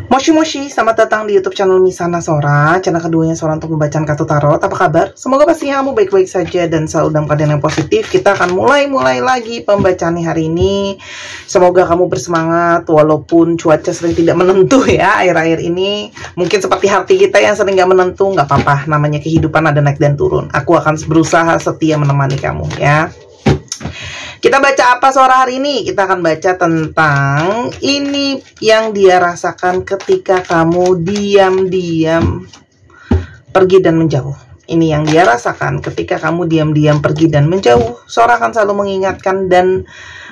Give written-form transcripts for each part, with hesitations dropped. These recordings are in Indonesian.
Moshi Moshi, selamat datang di YouTube channel Misana Sora, channel keduanya Sora untuk membacaan kartu tarot. Apa kabar? Semoga pastinya kamu baik-baik saja dan selalu dalam keadaan yang positif. Kita akan mulai lagi pembacaan hari ini. Semoga kamu bersemangat walaupun cuaca sering tidak menentu ya akhir-akhir ini. Mungkin seperti hati kita yang sering gak menentu, nggak apa-apa. Namanya kehidupan ada naik dan turun. Aku akan berusaha setia menemani kamu ya. Kita baca apa Sora hari ini? Kita akan baca tentang ini yang dia rasakan ketika kamu diam-diam pergi dan menjauh. Ini yang dia rasakan ketika kamu diam-diam pergi dan menjauh. Sora akan selalu mengingatkan dan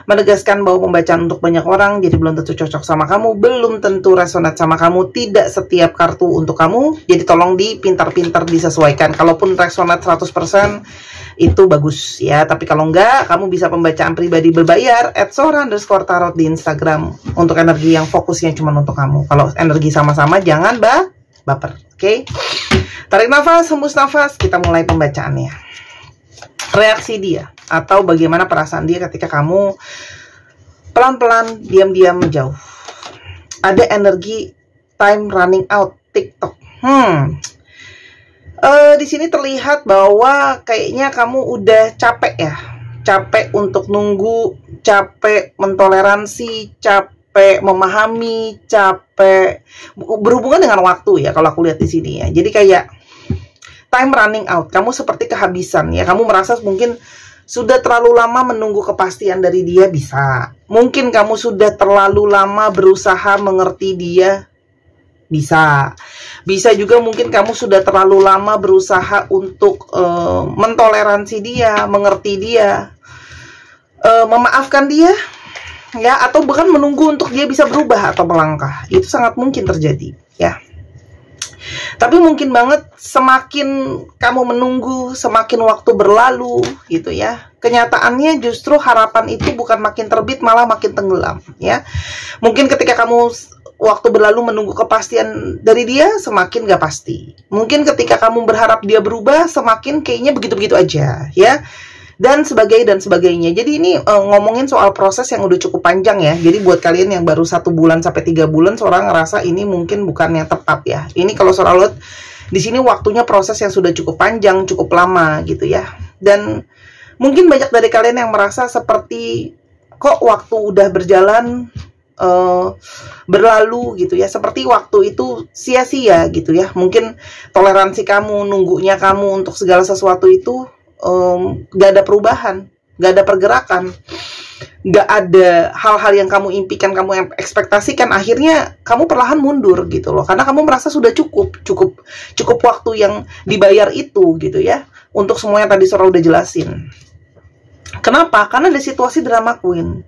menegaskan bahwa pembacaan untuk banyak orang, jadi belum tentu cocok sama kamu, belum tentu resonate sama kamu, tidak setiap kartu untuk kamu, jadi tolong dipintar-pintar disesuaikan. Kalaupun resonate 100%, itu bagus ya, tapi kalau enggak, kamu bisa pembacaan pribadi berbayar @sora_tarot di Instagram untuk energi yang fokusnya cuma untuk kamu. Kalau energi sama-sama, jangan baper, oke? Tarik nafas, hembus nafas, kita mulai pembacaannya. Reaksi dia atau bagaimana perasaan dia ketika kamu pelan-pelan diam-diam menjauh. Ada energi time running out TikTok. Di sini terlihat bahwa kayaknya kamu udah capek ya, capek untuk nunggu, capek mentoleransi, capek memahami, capek berhubungan dengan waktu ya kalau aku lihat di sini ya. Jadi kayak time running out, kamu seperti kehabisan ya. Kamu merasa mungkin sudah terlalu lama menunggu kepastian dari dia, bisa. Mungkin kamu sudah terlalu lama berusaha mengerti dia, bisa. Bisa juga mungkin kamu sudah terlalu lama berusaha untuk mentoleransi dia, mengerti dia, memaafkan dia, ya, atau bahkan menunggu untuk dia bisa berubah atau melangkah. Itu sangat mungkin terjadi, ya. Tapi mungkin banget semakin kamu menunggu, semakin waktu berlalu gitu ya. Kenyataannya justru harapan itu bukan makin terbit, malah makin tenggelam ya. Mungkin ketika kamu waktu berlalu menunggu kepastian dari dia, semakin gak pasti. Mungkin ketika kamu berharap dia berubah, semakin kayaknya begitu-begitu aja ya. Dan sebagainya. Jadi ini ngomongin soal proses yang udah cukup panjang ya. Jadi buat kalian yang baru 1 bulan sampai 3 bulan, Sora ngerasa ini mungkin bukan yang tepat ya. Ini kalau Sora lihat di sini waktunya proses yang sudah cukup panjang, cukup lama gitu ya. Dan mungkin banyak dari kalian yang merasa seperti kok waktu udah berjalan berlalu gitu ya, seperti waktu itu sia-sia gitu ya. Mungkin toleransi kamu, nunggunya kamu untuk segala sesuatu itu gak ada perubahan, gak ada pergerakan, gak ada hal-hal yang kamu impikan, kamu ekspektasikan. Akhirnya kamu perlahan mundur gitu loh, karena kamu merasa sudah cukup waktu yang dibayar itu gitu ya, untuk semua yang tadi Sora udah jelasin. Kenapa? Karena ada situasi drama queen.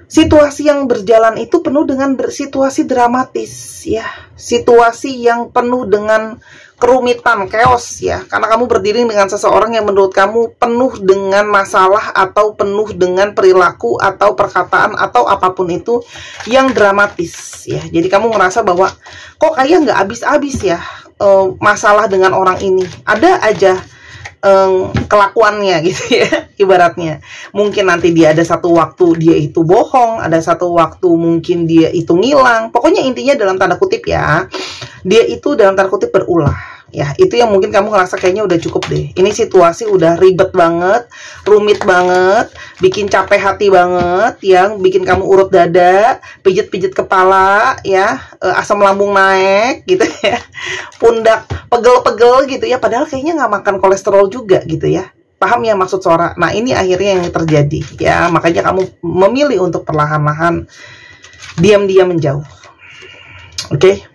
Situasi yang berjalan itu penuh dengan situasi dramatis ya, situasi yang penuh dengan kerumitan, chaos ya, karena kamu berdiri dengan seseorang yang menurut kamu penuh dengan masalah atau penuh dengan perilaku atau perkataan atau apapun itu yang dramatis ya. Jadi kamu merasa bahwa kok kayak nggak habis-habis ya masalah dengan orang ini, ada aja kelakuannya gitu ya, ibaratnya. Mungkin nanti dia ada satu waktu dia itu bohong, ada satu waktu mungkin dia itu ngilang. Pokoknya intinya dalam tanda kutip ya, dia itu dalam tanda kutip berulah. Ya, itu yang mungkin kamu ngerasa kayaknya udah cukup deh. Ini situasi udah ribet banget, rumit banget, bikin capek hati banget, yang bikin kamu urut dada, pijit-pijit kepala, ya, asam lambung naik, gitu ya, pundak pegel-pegel gitu ya. Padahal kayaknya nggak makan kolesterol juga gitu ya. Paham ya maksud Sora? Nah, ini akhirnya yang terjadi ya. Makanya kamu memilih untuk perlahan-lahan diam-diam menjauh. Oke?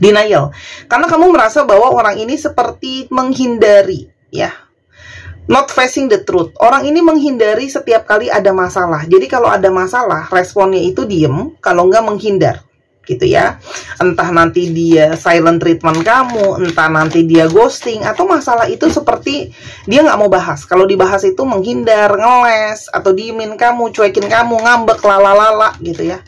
Denial, karena kamu merasa bahwa orang ini seperti menghindari ya, not facing the truth. Orang ini menghindari setiap kali ada masalah. Jadi kalau ada masalah, responnya itu diem, kalau nggak menghindar gitu ya. Entah nanti dia silent treatment kamu, entah nanti dia ghosting, atau masalah itu seperti dia nggak mau bahas. Kalau dibahas itu menghindar, ngeles, atau diemin kamu, cuekin kamu, ngambek, lalalala gitu ya.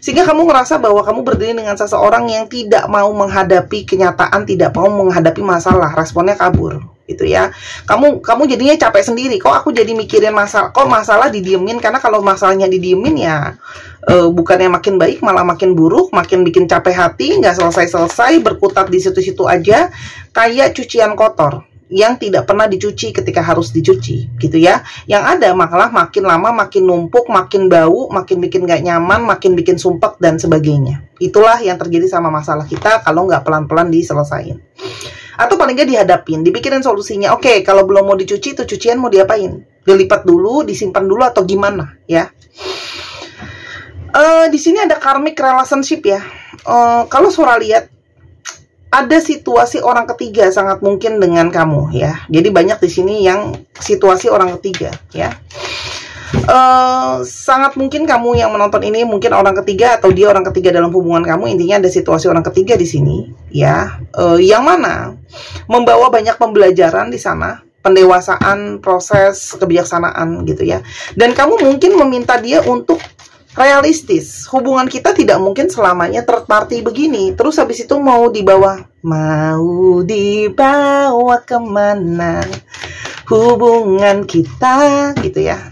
Sehingga kamu ngerasa bahwa kamu berdiri dengan seseorang yang tidak mau menghadapi kenyataan, tidak mau menghadapi masalah, responnya kabur. gitu ya. Kamu jadinya capek sendiri. Kok aku jadi mikirin masalah, kok masalah didiemin? Karena kalau masalahnya didiemin ya bukannya makin baik, malah makin buruk, makin bikin capek hati, nggak selesai-selesai, berkutat di situ-situ aja, kayak cucian kotor yang tidak pernah dicuci ketika harus dicuci, gitu ya. Yang ada malah makin lama makin numpuk, makin bau, makin bikin gak nyaman, makin bikin sumpek dan sebagainya. Itulah yang terjadi sama masalah kita kalau nggak pelan-pelan diselesain. Atau paling nggak dihadapin, dipikirin solusinya. Oke, kalau belum mau dicuci, itu cucian mau diapain? Dilipat dulu, disimpan dulu, atau gimana ya? Di sini ada karmic relationship ya. Kalau Sora lihat, ada situasi orang ketiga sangat mungkin dengan kamu ya. Jadi banyak di sini yang situasi orang ketiga ya. Sangat mungkin kamu yang menonton ini mungkin orang ketiga atau dia orang ketiga dalam hubungan kamu. Intinya ada situasi orang ketiga di sini ya. Yang mana membawa banyak pembelajaran di sana, pendewasaan, proses kebijaksanaan gitu ya. Dan kamu mungkin meminta dia untuk realistis. Hubungan kita tidak mungkin selamanya third party begini. Terus habis itu mau dibawa kemana hubungan kita gitu ya.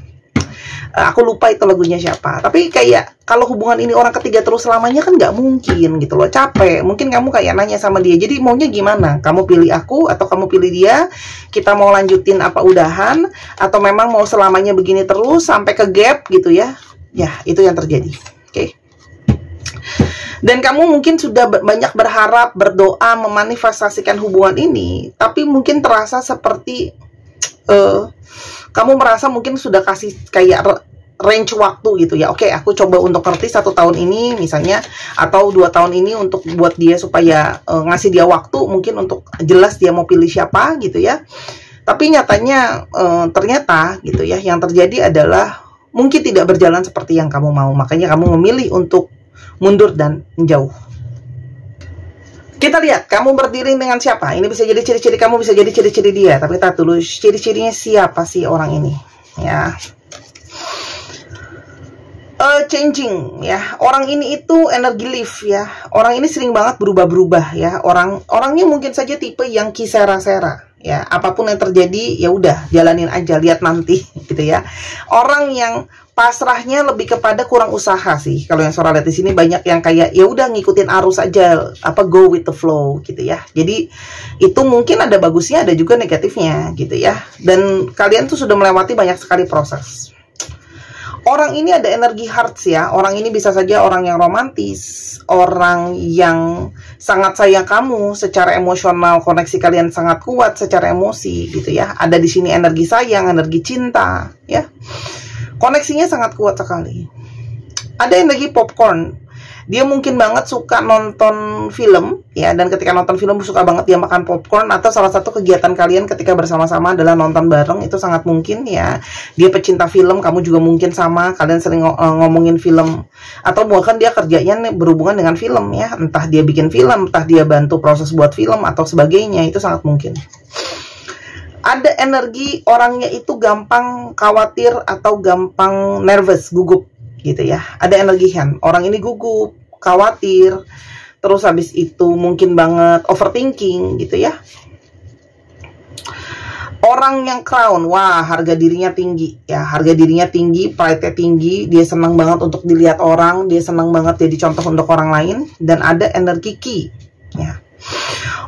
Aku lupa itu lagunya siapa. Tapi kayak kalau hubungan ini orang ketiga terus selamanya kan nggak mungkin gitu loh. Capek. Mungkin kamu kayak nanya sama dia. Jadi maunya gimana? Kamu pilih aku atau kamu pilih dia? Kita mau lanjutin apa udahan? Atau memang mau selamanya begini terus sampai ke gap gitu ya? Ya, itu yang terjadi. Oke. Dan kamu mungkin sudah banyak berharap, berdoa, memanifestasikan hubungan ini, tapi mungkin terasa seperti kamu merasa mungkin sudah kasih kayak range waktu gitu ya. Oke, aku coba untuk ngerti 1 tahun ini misalnya, atau 2 tahun ini untuk buat dia supaya ngasih dia waktu mungkin untuk jelas dia mau pilih siapa gitu ya. Tapi nyatanya ternyata gitu ya, yang terjadi adalah mungkin tidak berjalan seperti yang kamu mau. Makanya kamu memilih untuk mundur dan menjauh. Kita lihat, kamu berdiri dengan siapa? Ini bisa jadi ciri-ciri kamu, bisa jadi ciri-ciri dia. Tapi kita dulu, ciri-cirinya siapa sih orang ini? Ya. Changing ya. Orang ini itu energi lift ya. Orang ini sering banget berubah-berubah ya. Orangnya mungkin saja tipe yang kisera-sera. Ya, apapun yang terjadi ya udah jalanin aja, lihat nanti gitu ya. Orang yang pasrahnya lebih kepada kurang usaha sih. Kalau yang Sora lihat di sini banyak yang kayak ya udah ngikutin arus aja, go with the flow gitu ya. Jadi itu mungkin ada bagusnya, ada juga negatifnya gitu ya. Dan kalian tuh sudah melewati banyak sekali proses. Orang ini ada energi hearts ya. Orang ini bisa saja orang yang romantis, orang yang sangat sayang kamu secara emosional, koneksi kalian sangat kuat secara emosi gitu ya. Ada di sini energi sayang, energi cinta ya. Koneksinya sangat kuat sekali. Ada energi popcorn. Dia mungkin banget suka nonton film ya, dan ketika nonton film suka banget dia makan popcorn, atau salah satu kegiatan kalian ketika bersama-sama adalah nonton bareng. Itu sangat mungkin ya. Dia pecinta film, kamu juga mungkin sama, kalian sering ngomongin film, atau bahkan dia kerjanya berhubungan dengan film ya, entah dia bikin film, entah dia bantu proses buat film atau sebagainya. Itu sangat mungkin. Ada energi orangnya itu gampang khawatir atau gampang nervous, gugup gitu ya. Ada energi hand. Orang ini gugup, khawatir, terus habis itu mungkin banget overthinking gitu ya. Orang yang crown, wah harga dirinya tinggi ya, harga dirinya tinggi, pride-nya tinggi, dia senang banget untuk dilihat orang, dia senang banget jadi contoh untuk orang lain. Dan ada energi key ya.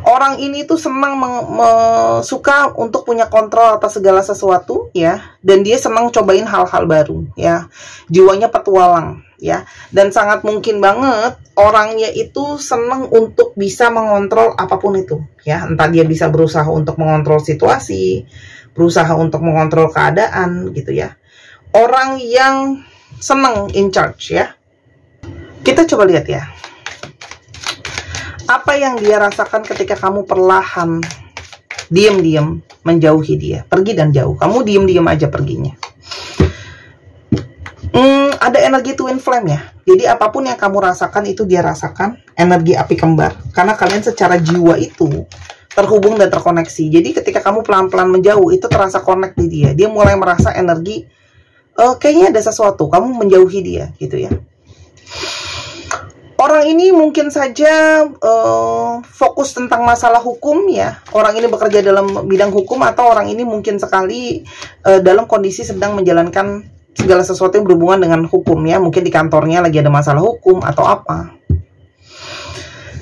Orang ini tuh senang suka untuk punya kontrol atas segala sesuatu ya, dan dia senang cobain hal-hal baru ya. Jiwanya petualang ya, dan sangat mungkin banget orangnya itu senang untuk bisa mengontrol apapun itu ya. Entah dia bisa berusaha untuk mengontrol situasi, berusaha untuk mengontrol keadaan gitu ya. Orang yang senang in charge ya. Kita coba lihat ya, apa yang dia rasakan ketika kamu perlahan diam-diam menjauhi dia, pergi dan jauh. Kamu diam-diam aja perginya. Ada energi twin flame ya. Jadi apapun yang kamu rasakan itu dia rasakan, energi api kembar. Karena kalian secara jiwa itu terhubung dan terkoneksi. Jadi ketika kamu pelan-pelan menjauh, itu terasa connect di dia. Dia mulai merasa energi, kayaknya ada sesuatu, kamu menjauhi dia gitu ya. Orang ini mungkin saja fokus tentang masalah hukum ya. Orang ini bekerja dalam bidang hukum, atau orang ini mungkin sekali dalam kondisi sedang menjalankan segala sesuatu yang berhubungan dengan hukum ya. Mungkin di kantornya lagi ada masalah hukum atau apa.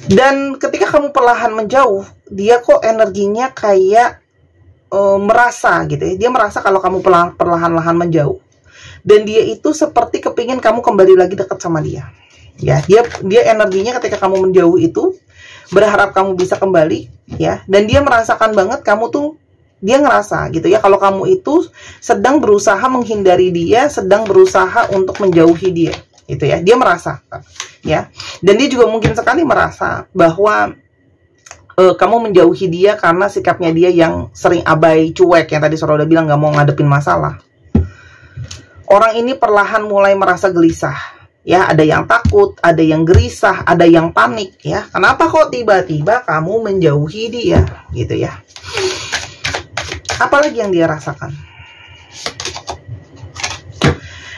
Dan ketika kamu perlahan menjauh, dia kok energinya kayak merasa gitu ya. Dia merasa kalau kamu perlahan-lahan menjauh. Dan dia itu seperti kepingin kamu kembali lagi dekat sama dia. Ya, dia energinya ketika kamu menjauh itu berharap kamu bisa kembali ya, dan dia merasakan banget kamu tuh, dia ngerasa gitu ya kalau kamu itu sedang berusaha menghindari dia, sedang berusaha untuk menjauhi dia gitu ya. Dia merasa ya, dan dia juga mungkin sekali merasa bahwa kamu menjauhi dia karena sikapnya dia yang sering abai, cuek, yang tadi Sora udah bilang gak mau ngadepin masalah. Orang ini perlahan mulai merasa gelisah. Ya, ada yang takut, ada yang gelisah, ada yang panik ya. Kenapa kok tiba-tiba kamu menjauhi dia gitu ya? Apalagi yang dia rasakan?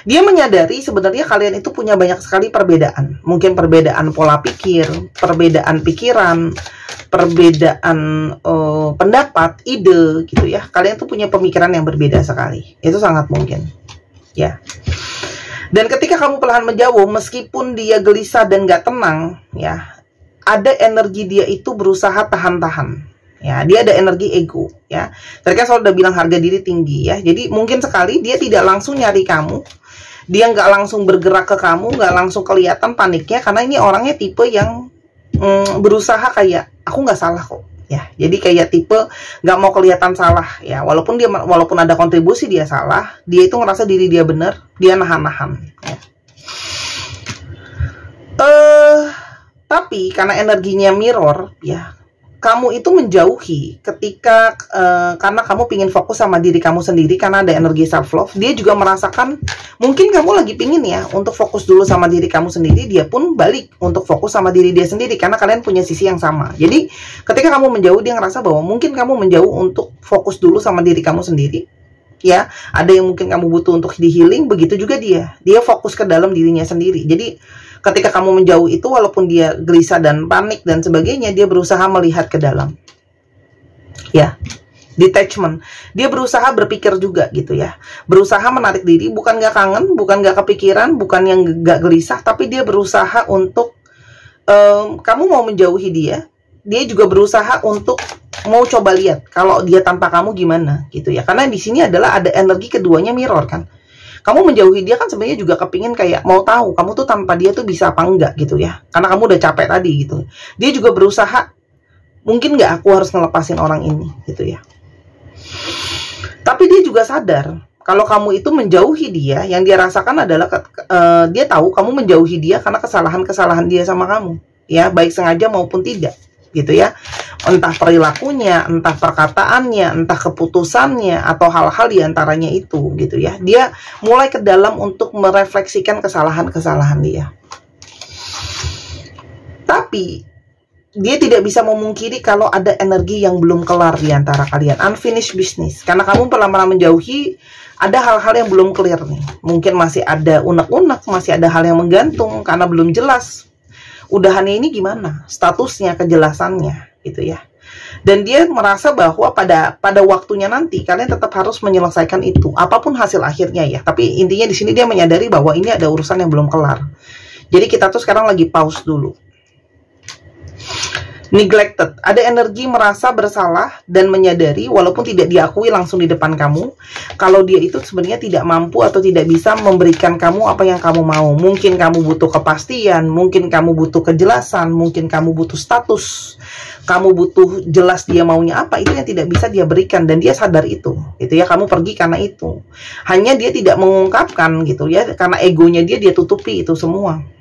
Dia menyadari sebenarnya kalian itu punya banyak sekali perbedaan. Mungkin perbedaan pola pikir, perbedaan pikiran, perbedaan pendapat, ide gitu ya. Kalian tuh punya pemikiran yang berbeda sekali. Itu sangat mungkin ya. Dan ketika kamu perlahan menjauh, meskipun dia gelisah dan gak tenang, ya, ada energi dia itu berusaha tahan-tahan. Ya, dia ada energi ego, ya. Tadi kan saya udah bilang harga diri tinggi, ya. Jadi mungkin sekali dia tidak langsung nyari kamu, dia nggak langsung bergerak ke kamu, nggak langsung kelihatan paniknya, karena ini orangnya tipe yang berusaha kayak aku nggak salah kok. Ya, jadi kayak tipe nggak mau kelihatan salah ya, walaupun ada kontribusi dia salah, dia itu ngerasa diri dia benar, dia nahan-nahan ya. Tapi karena energinya mirror ya, kamu itu menjauhi ketika karena kamu pingin fokus sama diri kamu sendiri, karena ada energi self love. Dia juga merasakan mungkin kamu lagi pingin ya untuk fokus dulu sama diri kamu sendiri, dia pun balik untuk fokus sama diri dia sendiri karena kalian punya sisi yang sama. Jadi ketika kamu menjauh, dia ngerasa bahwa mungkin kamu menjauh untuk fokus dulu sama diri kamu sendiri ya. Ada yang mungkin kamu butuh untuk di healing, begitu juga dia fokus ke dalam dirinya sendiri. Jadi ketika kamu menjauh itu, walaupun dia gelisah dan panik dan sebagainya, dia berusaha melihat ke dalam. Ya, detachment. Dia berusaha berpikir juga gitu ya. Berusaha menarik diri, bukan gak kangen, bukan gak kepikiran, bukan yang gak gelisah, tapi dia berusaha untuk, kamu mau menjauhi dia, dia juga berusaha untuk mau coba lihat kalau dia tanpa kamu gimana gitu ya. Karena di sini adalah ada energi keduanya mirror kan. Kamu menjauhi dia kan sebenarnya juga kepingin kayak mau tahu kamu tuh tanpa dia tuh bisa apa enggak gitu ya. Karena kamu udah capek tadi gitu. Dia juga berusaha, mungkin nggak aku harus ngelepasin orang ini gitu ya. Tapi dia juga sadar kalau kamu itu menjauhi dia, yang dia rasakan adalah dia tahu kamu menjauhi dia karena kesalahan-kesalahan dia sama kamu. Ya, baik sengaja maupun tidak gitu ya. Entah perilakunya, entah perkataannya, entah keputusannya, atau hal-hal diantaranya itu gitu ya. Dia mulai ke dalam untuk merefleksikan kesalahan-kesalahan dia. Tapi dia tidak bisa memungkiri kalau ada energi yang belum kelar di antara kalian, unfinished business. Karena kamu perlahan-lahan menjauhi, ada hal-hal yang belum clear nih. Mungkin masih ada unek-unek, masih ada hal yang menggantung karena belum jelas udahannya ini gimana, statusnya, kejelasannya gitu ya. Dan dia merasa bahwa pada waktunya nanti kalian tetap harus menyelesaikan itu, apapun hasil akhirnya ya. Tapi intinya di sini dia menyadari bahwa ini ada urusan yang belum kelar. Jadi kita tuh sekarang lagi pause dulu. Neglected, ada energi merasa bersalah dan menyadari walaupun tidak diakui langsung di depan kamu, kalau dia itu sebenarnya tidak mampu atau tidak bisa memberikan kamu apa yang kamu mau. Mungkin kamu butuh kepastian, mungkin kamu butuh kejelasan, mungkin kamu butuh status, kamu butuh jelas dia maunya apa, itu yang tidak bisa dia berikan, dan dia sadar itu gitu ya. Kamu pergi karena itu, hanya dia tidak mengungkapkan gitu ya, karena egonya dia tutupi itu semua.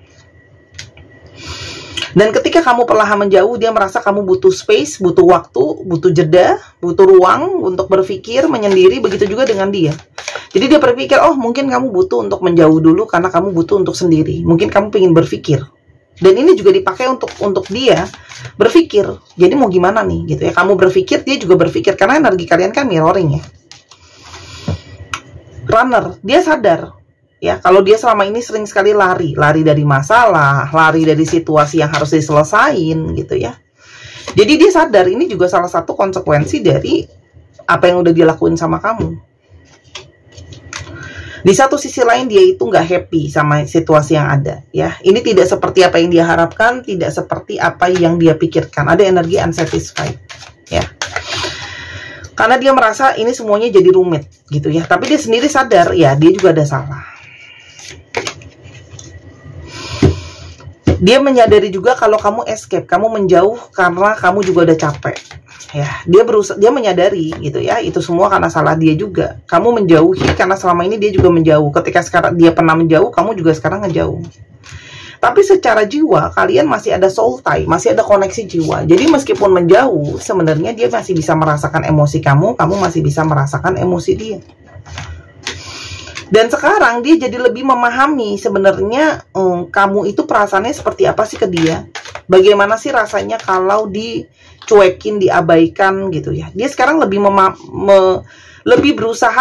Dan ketika kamu perlahan menjauh, dia merasa kamu butuh space, butuh waktu, butuh jeda, butuh ruang untuk berpikir, menyendiri. Begitu juga dengan dia. Jadi dia berpikir, oh mungkin kamu butuh untuk menjauh dulu karena kamu butuh untuk sendiri. Mungkin kamu ingin berpikir. Dan ini juga dipakai untuk dia berpikir. Jadi mau gimana nih gitu ya. Kamu berpikir, dia juga berpikir. Karena energi kalian kan mirroring ya. Runner, dia sadar Ya, kalau dia selama ini sering sekali lari dari masalah, lari dari situasi yang harus diselesain gitu ya. Jadi dia sadar ini juga salah satu konsekuensi dari apa yang udah dia lakuin sama kamu. Di satu sisi lain dia itu nggak happy sama situasi yang ada ya. Ini tidak seperti apa yang dia harapkan, tidak seperti apa yang dia pikirkan. Ada energi unsatisfied ya. Karena dia merasa ini semuanya jadi rumit gitu ya. Tapi dia sendiri sadar ya dia juga ada salah. Dia menyadari juga kalau kamu escape, kamu menjauh karena kamu juga udah capek. Ya, dia menyadari gitu ya, itu semua karena salah dia juga. Kamu menjauhi karena selama ini dia juga menjauh. Ketika sekarang dia pernah menjauh, kamu juga sekarang ngejauh. Tapi secara jiwa kalian masih ada soul tie, masih ada koneksi jiwa. Jadi meskipun menjauh, sebenarnya dia masih bisa merasakan emosi kamu masih bisa merasakan emosi dia. Dan sekarang dia jadi lebih memahami sebenarnya kamu itu perasaannya seperti apa sih ke dia. Bagaimana sih rasanya kalau dicuekin, diabaikan gitu ya. Dia sekarang lebih lebih berusaha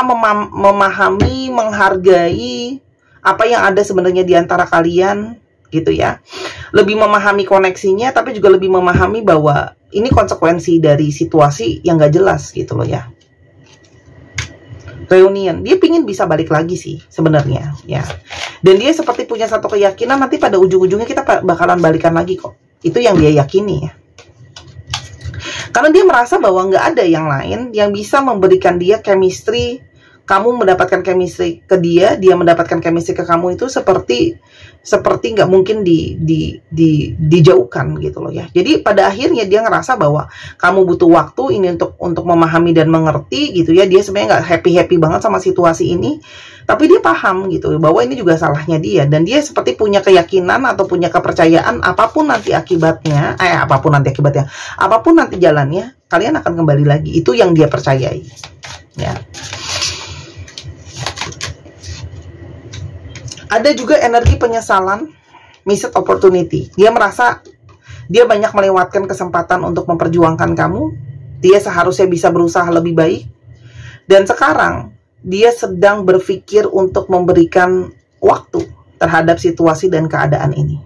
memahami, menghargai apa yang ada sebenarnya di antara kalian gitu ya. Lebih memahami koneksinya, tapi juga lebih memahami bahwa ini konsekuensi dari situasi yang gak jelas gitu loh ya. Reunion, dia pingin bisa balik lagi sih sebenarnya ya. Dan dia seperti punya satu keyakinan nanti pada ujung-ujungnya kita bakalan balikan lagi kok. Itu yang dia yakini ya. Karena dia merasa bahwa nggak ada yang lain yang bisa memberikan dia chemistry. Kamu mendapatkan chemistry ke dia, dia mendapatkan chemistry ke kamu itu seperti nggak mungkin dijauhkan gitu loh ya. Jadi pada akhirnya dia ngerasa bahwa kamu butuh waktu ini untuk memahami dan mengerti gitu ya. Dia sebenarnya nggak happy banget sama situasi ini, tapi dia paham gitu bahwa ini juga salahnya dia, dan dia seperti punya keyakinan atau punya kepercayaan apapun nanti jalannya, kalian akan kembali lagi. Itu yang dia percayai ya. Ada juga energi penyesalan, missed opportunity. Dia merasa dia banyak melewatkan kesempatan untuk memperjuangkan kamu. Dia seharusnya bisa berusaha lebih baik. Dan sekarang dia sedang berpikir untuk memberikan waktu terhadap situasi dan keadaan ini.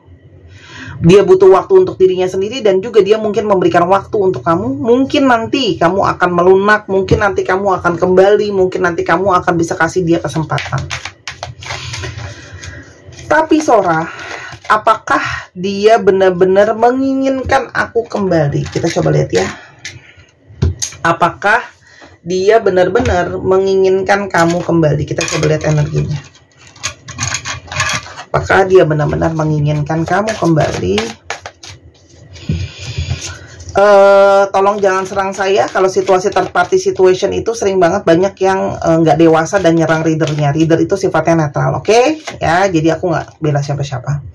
Dia butuh waktu untuk dirinya sendiri, dan juga dia mungkin memberikan waktu untuk kamu. Mungkin nanti kamu akan melunak, mungkin nanti kamu akan kembali, mungkin nanti kamu akan bisa kasih dia kesempatan. Tapi Sora, apakah dia benar-benar menginginkan aku kembali? Kita coba lihat ya. Apakah dia benar-benar menginginkan kamu kembali? Kita coba lihat energinya. Apakah dia benar-benar menginginkan kamu kembali? Tolong jangan serang saya. Kalau situasi third party situation itu sering banyak yang nggak dewasa dan nyerang readernya. Reader itu sifatnya netral, oke? Ya, jadi aku nggak bela siapa-siapa.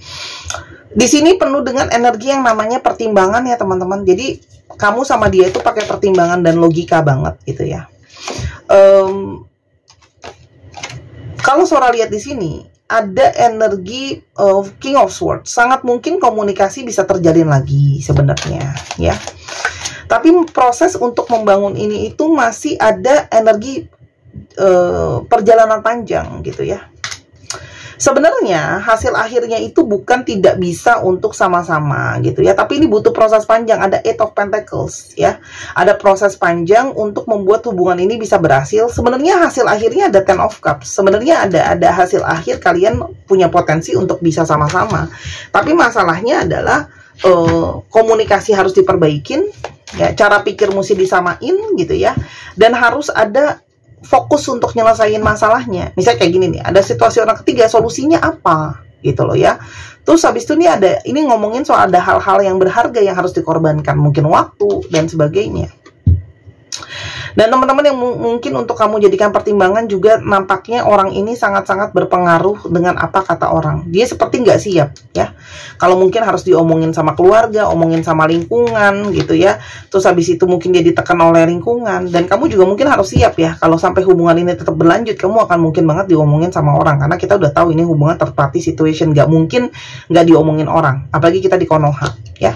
Di sini penuh dengan energi yang namanya pertimbangan ya teman-teman. Jadi kamu sama dia itu pakai pertimbangan dan logika banget gitu ya. Kalau Sora lihat di sini ada energi King of Swords. Sangat mungkin komunikasi bisa terjalin lagi sebenarnya ya. Tapi proses untuk membangun ini itu masih ada energi perjalanan panjang gitu ya. Sebenarnya hasil akhirnya itu bukan tidak bisa untuk sama-sama gitu ya, tapi ini butuh proses panjang. Ada Eight of Pentacles ya, ada proses panjang untuk membuat hubungan ini bisa berhasil. Sebenarnya hasil akhirnya ada Ten of Cups. Sebenarnya ada hasil akhir, kalian punya potensi untuk bisa sama-sama. Tapi masalahnya adalah komunikasi harus diperbaikin ya, cara pikir mesti disamain gitu ya, dan harus ada fokus untuk nyelesain masalahnya. Misalnya kayak gini nih, ada situasi orang ketiga, solusinya apa gitu loh ya. Terus habis itu nih ini ngomongin soal ada hal-hal yang berharga yang harus dikorbankan, mungkin waktu dan sebagainya. Dan teman-teman yang mungkin untuk kamu jadikan pertimbangan juga, nampaknya orang ini sangat-sangat berpengaruh dengan apa kata orang. Dia seperti nggak siap ya. Kalau mungkin harus diomongin sama keluarga, omongin sama lingkungan gitu ya. Terus habis itu mungkin dia ditekan oleh lingkungan. Dan kamu juga mungkin harus siap ya. Kalau sampai hubungan ini tetap berlanjut, kamu akan mungkin banget diomongin sama orang. Karena kita udah tahu ini hubungan third party situation. Nggak mungkin nggak diomongin orang. Apalagi kita di Konoha ya.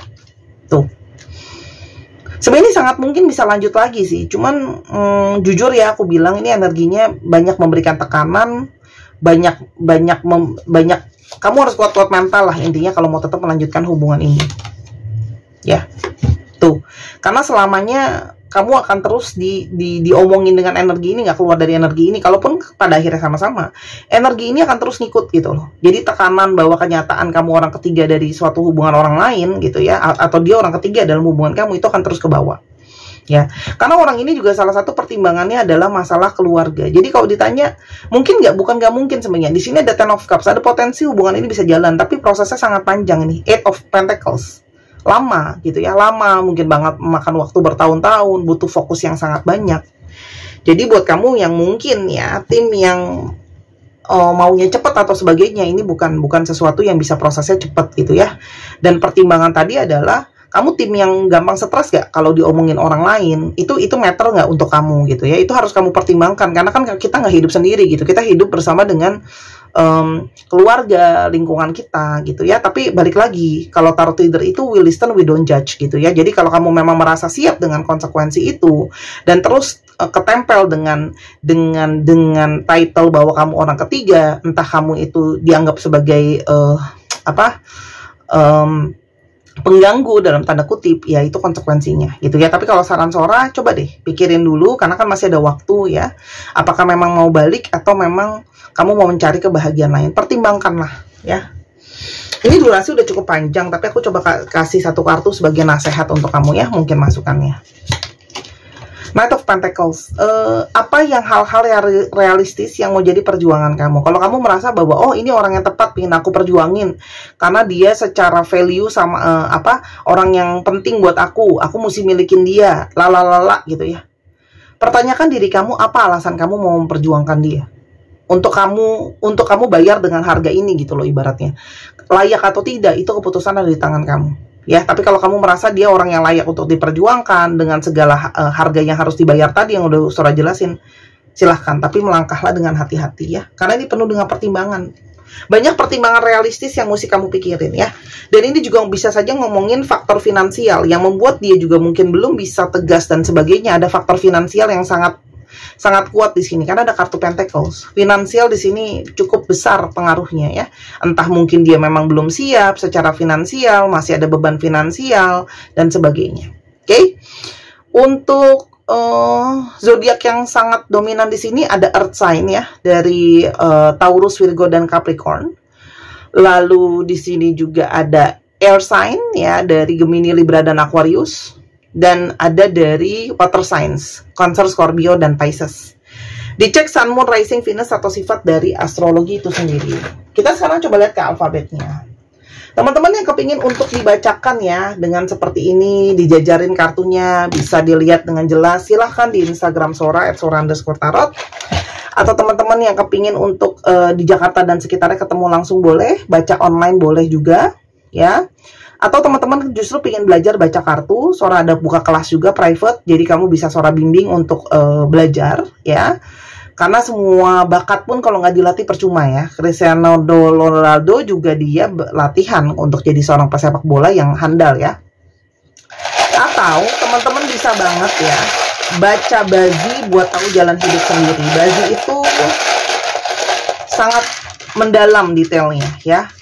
Tuh. Sebenarnya sangat mungkin bisa lanjut lagi sih. Cuman jujur ya aku bilang ini energinya banyak memberikan tekanan, banyak kamu harus kuat-kuat mental lah intinya kalau mau tetap melanjutkan hubungan ini. Ya. Tuh. Karena selamanya kamu akan terus diomongin dengan energi ini, nggak keluar dari energi ini. Kalaupun pada akhirnya sama-sama, energi ini akan terus ngikut gitu loh. Jadi tekanan bahwa kenyataan kamu orang ketiga dari suatu hubungan orang lain gitu ya, atau dia orang ketiga dalam hubungan kamu, itu akan terus ke bawah. Ya, karena orang ini juga salah satu pertimbangannya adalah masalah keluarga. Jadi kalau ditanya, mungkin bukan nggak mungkin sebenarnya. Di sini ada Ten of Cups, ada potensi hubungan ini bisa jalan, tapi prosesnya sangat panjang nih. Eight of Pentacles. Lama gitu ya, lama, mungkin banget memakan waktu bertahun-tahun, butuh fokus yang sangat banyak. Jadi buat kamu yang mungkin ya tim yang maunya cepat atau sebagainya, ini bukan sesuatu yang bisa prosesnya cepat gitu ya. Dan pertimbangan tadi adalah kamu tim yang gampang stres gak kalau diomongin orang lain, itu matter nggak untuk kamu gitu ya. Itu harus kamu pertimbangkan, karena kan kita nggak hidup sendiri gitu, kita hidup bersama dengan keluarga, lingkungan kita gitu ya. Tapi balik lagi, kalau tarot reader itu we listen, we don't judge gitu ya. Jadi kalau kamu memang merasa siap dengan konsekuensi itu dan terus ketempel dengan title bahwa kamu orang ketiga, entah kamu itu dianggap sebagai pengganggu dalam tanda kutip, ya itu konsekuensinya gitu ya. Tapi kalau saran Sora, coba deh pikirin dulu, karena kan masih ada waktu ya. Apakah memang mau balik atau memang kamu mau mencari kebahagiaan lain? Pertimbangkanlah ya. Ini durasi udah cukup panjang, tapi aku coba kasih satu kartu sebagai nasihat untuk kamu ya, mungkin masukannya. Knight of Pentacles. Apa yang hal-hal yang realistis yang mau jadi perjuangan kamu? Kalau kamu merasa bahwa oh ini orang yang tepat, pengen aku perjuangin karena dia secara value sama orang yang penting buat aku mesti milikin dia, lalalala gitu ya. Pertanyakan diri kamu, apa alasan kamu mau memperjuangkan dia? Untuk kamu bayar dengan harga ini gitu loh ibaratnya. Layak atau tidak itu keputusan ada di tangan kamu. Ya, tapi kalau kamu merasa dia orang yang layak untuk diperjuangkan dengan segala harga yang harus dibayar tadi yang udah Sora jelasin, silahkan. Tapi melangkahlah dengan hati-hati ya, karena ini penuh dengan pertimbangan. Banyak pertimbangan realistis yang mesti kamu pikirin ya. Dan ini juga bisa saja ngomongin faktor finansial yang membuat dia juga mungkin belum bisa tegas dan sebagainya. Ada faktor finansial yang sangat kuat di sini karena ada kartu Pentacles. Finansial di sini cukup besar pengaruhnya ya. Entah mungkin dia memang belum siap secara finansial, masih ada beban finansial dan sebagainya. Oke. Untuk zodiak yang sangat dominan di sini ada Earth sign ya, dari Taurus, Virgo dan Capricorn. Lalu di sini juga ada Air sign ya, dari Gemini, Libra dan Aquarius. Dan ada dari water signs, Cancer, Scorpio, dan Pisces. Dicek Sun, Moon, Rising, Venus atau sifat dari astrologi itu sendiri. Kita sekarang coba lihat ke alfabetnya. Teman-teman yang kepingin untuk dibacakan ya, dengan seperti ini, dijajarin kartunya, bisa dilihat dengan jelas, silahkan di Instagram Sora, @sora_tarot. Atau teman-teman yang kepingin untuk di Jakarta dan sekitarnya ketemu langsung boleh, baca online boleh juga, ya. Atau teman-teman justru pengen belajar baca kartu, Sora ada buka kelas juga private, jadi kamu bisa Sora bimbing untuk belajar ya. Karena semua bakat pun kalau nggak dilatih percuma ya. Cristiano Ronaldo juga dia latihan untuk jadi seorang pesepak bola yang handal ya. Atau teman-teman bisa banget ya baca Bazi buat tahu jalan hidup sendiri. Bazi itu sangat mendalam detailnya ya.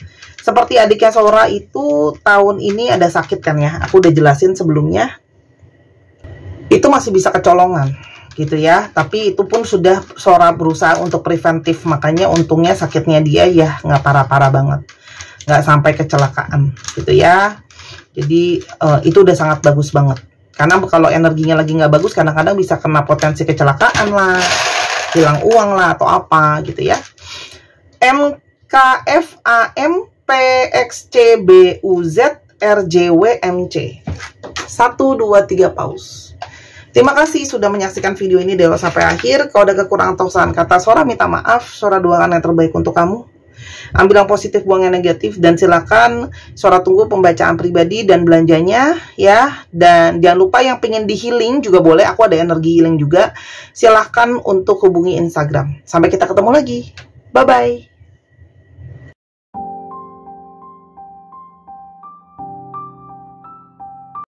Seperti adiknya Sora itu tahun ini ada sakit kan ya, aku udah jelasin sebelumnya. Itu masih bisa kecolongan gitu ya, tapi itu pun sudah Sora berusaha untuk preventif, makanya untungnya sakitnya dia ya nggak parah-parah banget, nggak sampai kecelakaan gitu ya. Jadi itu udah sangat bagus banget, karena kalau energinya lagi nggak bagus kadang-kadang bisa kena potensi kecelakaan lah, hilang uang lah atau apa gitu ya. MKFAM PXCBUZ RJWMC 1, 2, 3 paus. Terima kasih sudah menyaksikan video ini dari awal sampai akhir. Kalau ada kekurangan atau saran kata, Sora minta maaf. Sora doakan yang terbaik untuk kamu. Ambil yang positif, buang yang negatif, dan silakan Sora tunggu pembacaan pribadi dan belanjanya ya. Dan jangan lupa yang pengen di healing juga boleh, aku ada energi healing juga. Silahkan untuk hubungi Instagram. Sampai kita ketemu lagi. Bye bye.